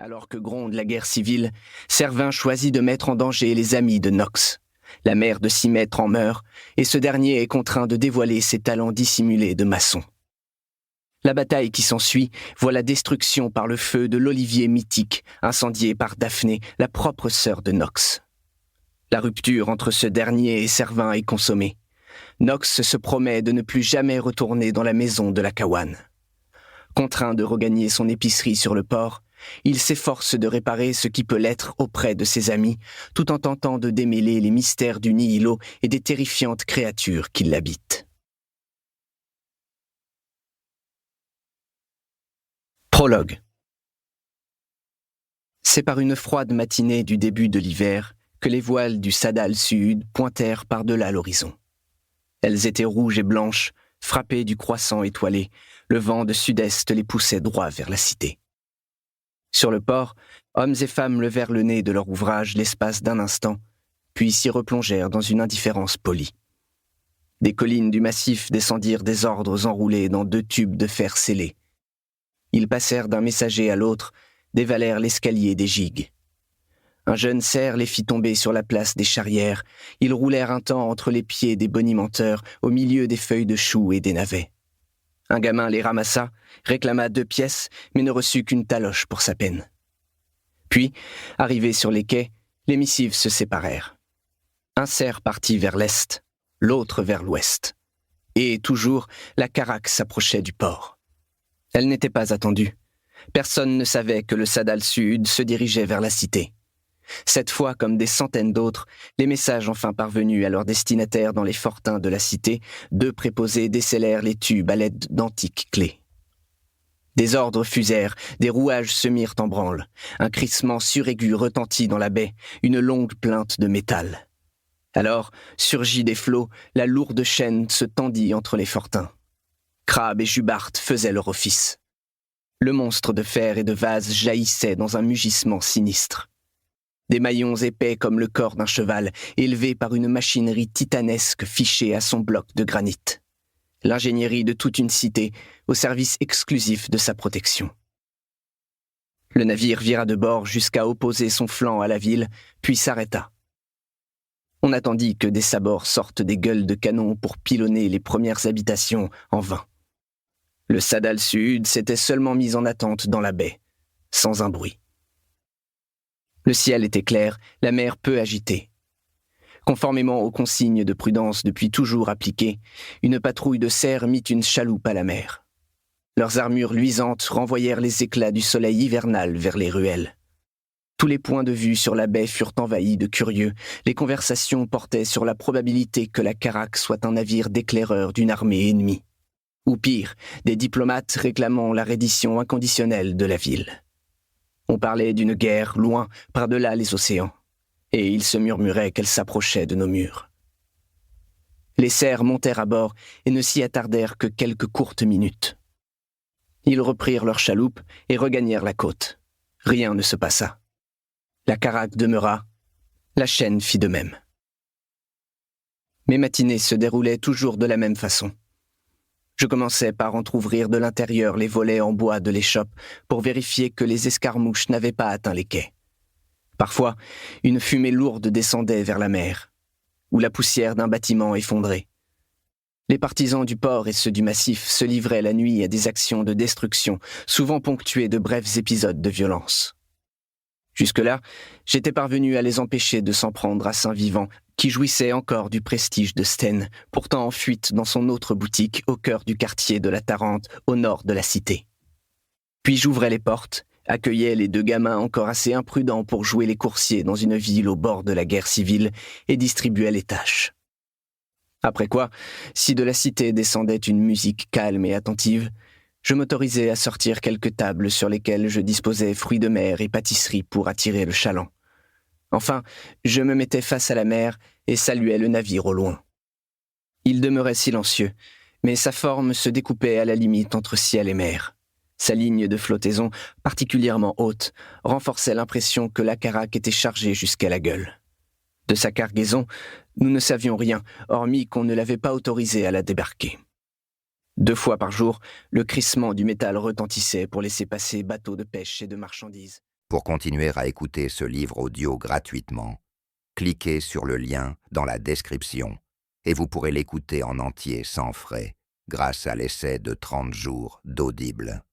Alors que gronde la guerre civile, Servin choisit de mettre en danger les amis de Knox. La mère de Simettre en meurt, et ce dernier est contraint de dévoiler ses talents dissimulés de maçon. La bataille qui s'ensuit voit la destruction par le feu de l'olivier mythique, incendié par Daphné, la propre sœur de Knox. La rupture entre ce dernier et Servin est consommée. Knox se promet de ne plus jamais retourner dans la maison de la Caouane. Contraint de regagner son épicerie sur le port, il s'efforce de réparer ce qui peut l'être auprès de ses amis, tout en tentant de démêler les mystères du Nihilo et des terrifiantes créatures qui l'habitent. Prologue. C'est par une froide matinée du début de l'hiver que les voiles du Sadal Sud pointèrent par-delà l'horizon. Elles étaient rouges et blanches, frappées du croissant étoilé. Le vent de sud-est les poussait droit vers la cité. Sur le port, hommes et femmes levèrent le nez de leur ouvrage l'espace d'un instant, puis s'y replongèrent dans une indifférence polie. Des collines du massif descendirent des ordres enroulés dans 2 tubes de fer scellés. Ils passèrent d'un messager à l'autre, dévalèrent l'escalier des gigues. Un jeune cerf les fit tomber sur la place des charrières. Ils roulèrent un temps entre les pieds des bonimenteurs, au milieu des feuilles de chou et des navets. Un gamin les ramassa, réclama 2 pièces, mais ne reçut qu'une taloche pour sa peine. Puis, arrivés sur les quais, les missives se séparèrent. Un cerf partit vers l'est, l'autre vers l'ouest. Et, toujours, la caraque s'approchait du port. Elle n'était pas attendue. Personne ne savait que le Sadal Sud se dirigeait vers la cité. Cette fois, comme des centaines d'autres, les messages enfin parvenus à leurs destinataires dans les fortins de la cité, 2 préposés décellèrent les tubes à l'aide d'antiques clés. Des ordres fusèrent, des rouages se mirent en branle. Un crissement suraigu retentit dans la baie, une longue plainte de métal. Alors, surgit des flots, la lourde chaîne se tendit entre les fortins. Crabe et Jubarte faisaient leur office. Le monstre de fer et de vase jaillissait dans un mugissement sinistre. Des maillons épais comme le corps d'un cheval, élevés par une machinerie titanesque fichée à son bloc de granit. L'ingénierie de toute une cité, au service exclusif de sa protection. Le navire vira de bord jusqu'à opposer son flanc à la ville, puis s'arrêta. On attendit que des sabords sortent des gueules de canon pour pilonner les premières habitations, en vain. Le Sadal Sud s'était seulement mis en attente dans la baie, sans un bruit. Le ciel était clair, la mer peu agitée. Conformément aux consignes de prudence depuis toujours appliquées, une patrouille de cerfs mit une chaloupe à la mer. Leurs armures luisantes renvoyèrent les éclats du soleil hivernal vers les ruelles. Tous les points de vue sur la baie furent envahis de curieux. Les conversations portaient sur la probabilité que la caraque soit un navire d'éclaireurs d'une armée ennemie. Ou pire, des diplomates réclamant la reddition inconditionnelle de la ville. On parlait d'une guerre loin, par-delà les océans, et il se murmurait qu'elle s'approchait de nos murs. Les cerfs montèrent à bord et ne s'y attardèrent que quelques courtes minutes. Ils reprirent leur chaloupe et regagnèrent la côte. Rien ne se passa. La caraque demeura, la chaîne fit de même. Mes matinées se déroulaient toujours de la même façon. Je commençais par entr'ouvrir de l'intérieur les volets en bois de l'échoppe pour vérifier que les escarmouches n'avaient pas atteint les quais. Parfois, une fumée lourde descendait vers la mer, ou la poussière d'un bâtiment effondré. Les partisans du port et ceux du massif se livraient la nuit à des actions de destruction, souvent ponctuées de brefs épisodes de violence. Jusque-là, j'étais parvenu à les empêcher de s'en prendre à Saint-Vivant, qui jouissait encore du prestige de Sten, pourtant en fuite dans son autre boutique au cœur du quartier de la Tarente, au nord de la cité. Puis j'ouvrais les portes, accueillais les 2 gamins encore assez imprudents pour jouer les coursiers dans une ville au bord de la guerre civile et distribuais les tâches. Après quoi, si de la cité descendait une musique calme et attentive, je m'autorisais à sortir quelques tables sur lesquelles je disposais fruits de mer et pâtisseries pour attirer le chaland. Enfin, je me mettais face à la mer et saluais le navire au loin. Il demeurait silencieux, mais sa forme se découpait à la limite entre ciel et mer. Sa ligne de flottaison, particulièrement haute, renforçait l'impression que la caraque était chargée jusqu'à la gueule. De sa cargaison, nous ne savions rien, hormis qu'on ne l'avait pas autorisé à la débarquer. 2 fois par jour, le crissement du métal retentissait pour laisser passer bateaux de pêche et de marchandises. Pour continuer à écouter ce livre audio gratuitement, cliquez sur le lien dans la description et vous pourrez l'écouter en entier sans frais grâce à l'essai de 30 jours d'Audible.